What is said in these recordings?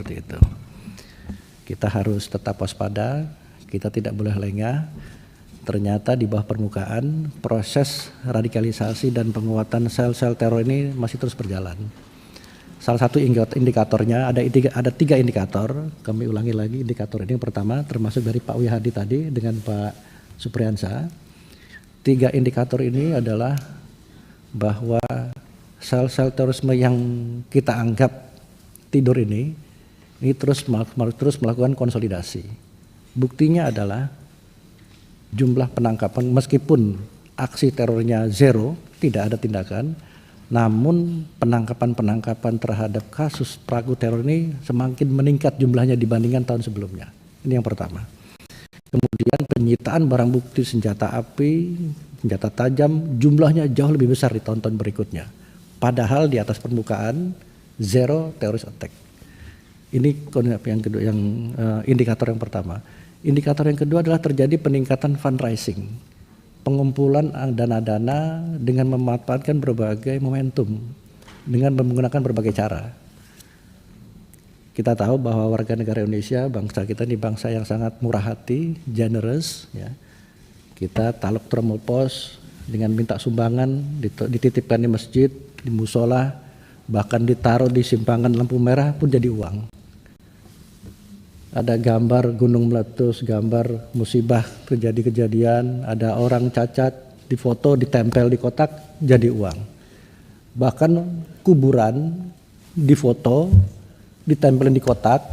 seperti itu. Kita harus tetap waspada, kita tidak boleh lengah. Ternyata di bawah permukaan proses radikalisasi dan penguatan sel-sel teror ini masih terus berjalan. Salah satu indikatornya ada 3 indikator. Kami ulangi lagi indikator ini. Yang pertama termasuk dari Pak Wihadi tadi dengan Pak Supriyansa. 3 indikator ini adalah bahwa sel-sel terorisme yang kita anggap tidur ini terus melakukan konsolidasi. Buktinya adalah jumlah penangkapan meskipun aksi terornya zero, tidak ada tindakan, namun penangkapan terhadap kasus pelaku teror ini semakin meningkat jumlahnya dibandingkan tahun sebelumnya. Ini yang pertama. Kemudian penyitaan barang bukti senjata api, senjata tajam jumlahnya jauh lebih besar di tahun-tahun berikutnya. Padahal di atas permukaan zero terrorist attack. Ini yang kedua, indikator yang pertama. Indikator yang kedua adalah terjadi peningkatan fundraising, pengumpulan dana-dana dengan memanfaatkan berbagai momentum, dengan menggunakan berbagai cara. Kita tahu bahwa warga negara Indonesia, bangsa kita ini bangsa yang sangat murah hati, generous. Ya. Kita taluk tromopos dengan minta sumbangan, dititipkan di masjid, di musola, bahkan ditaruh di simpangan lampu merah pun jadi uang. Ada gambar gunung meletus, gambar musibah terjadi kejadian, ada orang cacat, difoto, ditempel di kotak, jadi uang. Bahkan kuburan difoto, ditempelin di kotak,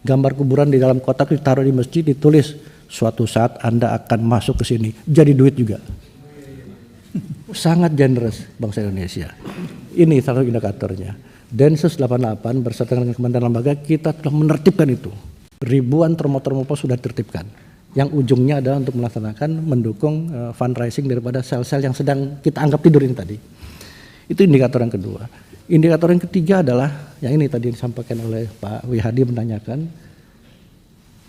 gambar kuburan di dalam kotak ditaruh di masjid, ditulis suatu saat Anda akan masuk ke sini, jadi duit juga. Sangat generous bangsa Indonesia. Ini salah satu indikatornya. Densus 88 bersama dengan Kementerian Lembaga kita telah menertibkan itu. Ribuan termopos sudah ditertibkan. Yang ujungnya adalah untuk melaksanakan mendukung fundraising daripada sel-sel yang sedang kita anggap tidur ini tadi. Itu indikator yang kedua. Indikator yang ketiga adalah yang ini tadi disampaikan oleh Pak Wihadi menanyakan,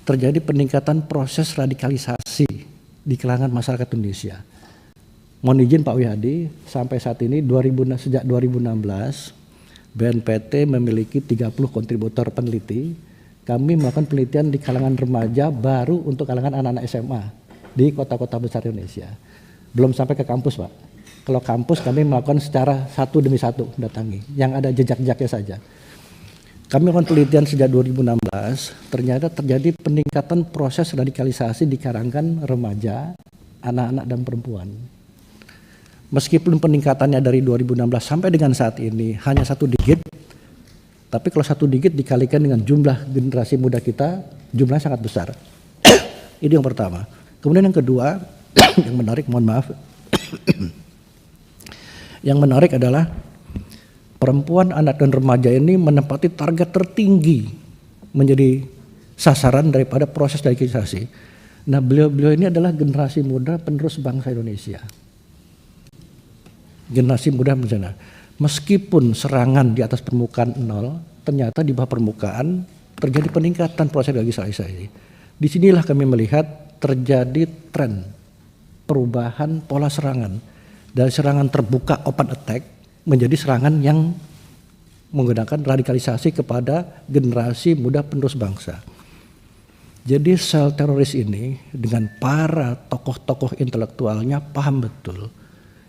terjadi peningkatan proses radikalisasi di kalangan masyarakat Indonesia. Mohon izin Pak Wihadi, sampai saat ini sejak 2016 BNPT memiliki 30 kontributor peneliti. Kami melakukan penelitian di kalangan remaja baru untuk kalangan anak-anak SMA di kota-kota besar Indonesia. Belum sampai ke kampus Pak. Kalau kampus kami melakukan secara satu demi satu datangi, yang ada jejak-jejaknya saja. Kami melakukan penelitian sejak 2016, ternyata terjadi peningkatan proses radikalisasi di kalangan remaja, anak-anak dan perempuan. Meskipun peningkatannya dari 2016 sampai dengan saat ini hanya 1 digit, tapi kalau 1 digit dikalikan dengan jumlah generasi muda kita, jumlahnya sangat besar. Ini yang pertama. Kemudian yang kedua, yang menarik, mohon maaf. Yang menarik adalah perempuan, anak dan remaja ini menempati target tertinggi menjadi sasaran daripada proses radikalisasi. Nah, beliau-beliau ini adalah generasi muda penerus bangsa Indonesia. Generasi muda bencana. Meskipun serangan di atas permukaan 0, ternyata di bawah permukaan terjadi peningkatan proses radikalisasi. Disinilah kami melihat terjadi tren perubahan pola serangan dari serangan terbuka open attack menjadi serangan yang menggunakan radikalisasi kepada generasi muda penerus bangsa. Jadi sel teroris ini dengan para tokoh-tokoh intelektualnya paham betul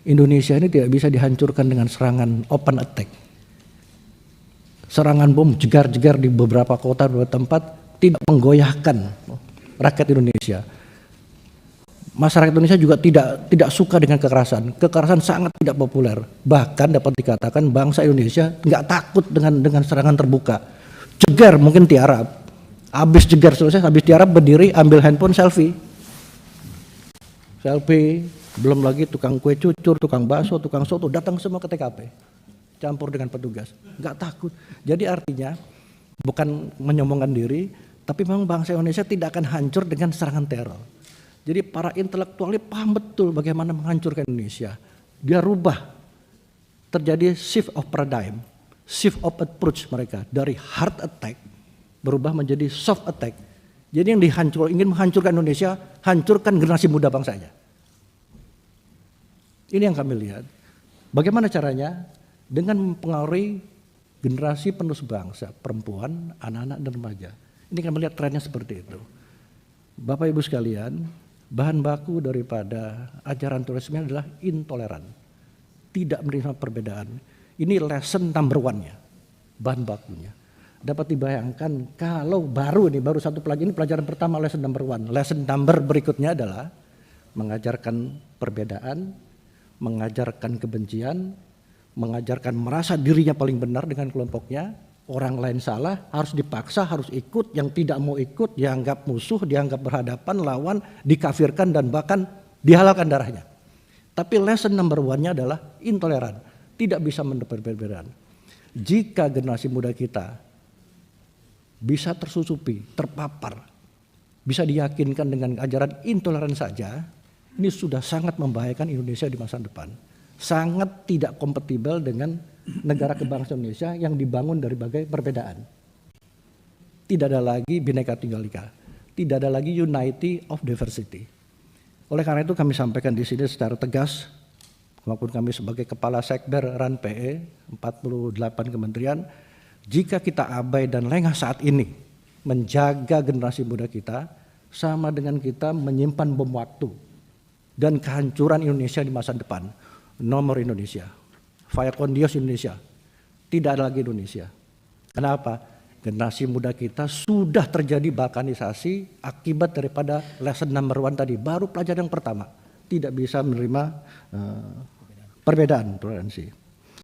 Indonesia ini tidak bisa dihancurkan dengan serangan open attack. Serangan bom jegar-jegar di beberapa kota, beberapa tempat tidak menggoyahkan rakyat Indonesia. Masyarakat Indonesia juga tidak suka dengan kekerasan. Kekerasan sangat tidak populer. Bahkan dapat dikatakan bangsa Indonesia nggak takut dengan serangan terbuka. Jegar mungkin tiarap. Habis jegar selesai, habis tiarap berdiri ambil handphone selfie. Belum lagi tukang kue cucur, tukang bakso, tukang soto datang semua ke TKP. Campur dengan petugas. Nggak takut. Jadi artinya bukan menyombongkan diri, tapi memang bangsa Indonesia tidak akan hancur dengan serangan teror. Jadi para intelektualnya paham betul bagaimana menghancurkan Indonesia. Dia rubah. Terjadi shift of paradigm, shift of approach mereka dari hard attack berubah menjadi soft attack. Jadi yang ingin menghancurkan Indonesia, hancurkan generasi muda bangsanya. Ini yang kami lihat. Bagaimana caranya? Dengan mempengaruhi generasi penerus bangsa, perempuan, anak-anak dan remaja. Ini kan melihat trennya seperti itu. Bapak Ibu sekalian, bahan baku daripada ajaran terorisme adalah intoleran, tidak menerima perbedaan. Ini lesson number one-nya, bahan bakunya. Dapat dibayangkan kalau baru satu pelajaran, ini pelajaran pertama lesson number one. Lesson number berikutnya adalah mengajarkan perbedaan, mengajarkan kebencian, mengajarkan merasa dirinya paling benar dengan kelompoknya, orang lain salah, harus dipaksa, harus ikut, yang tidak mau ikut dianggap musuh, dianggap berhadapan, lawan, dikafirkan dan bahkan dihalalkan darahnya. Tapi lesson number one-nya adalah intoleran, tidak bisa menerima perbedaan. Jika generasi muda kita bisa tersusupi, terpapar, bisa diyakinkan dengan ajaran intoleran saja, ini sudah sangat membahayakan Indonesia di masa depan. Sangat tidak kompatibel dengan negara kebangsaan Indonesia yang dibangun dari berbagai perbedaan. Tidak ada lagi Bhinneka Tunggal Ika, tidak ada lagi unity of diversity. Oleh karena itu kami sampaikan di sini secara tegas, maupun kami sebagai Kepala Sekber RAN PE 48 kementerian, jika kita abai dan lengah saat ini menjaga generasi muda kita, sama dengan kita menyimpan bom waktu dan kehancuran Indonesia di masa depan. Nomor Indonesia, fire condios Indonesia, tidak ada lagi Indonesia. Kenapa? Generasi muda kita sudah terjadi balkanisasi akibat daripada lesson number one tadi, baru pelajaran yang pertama, tidak bisa menerima perbedaan, toleransi.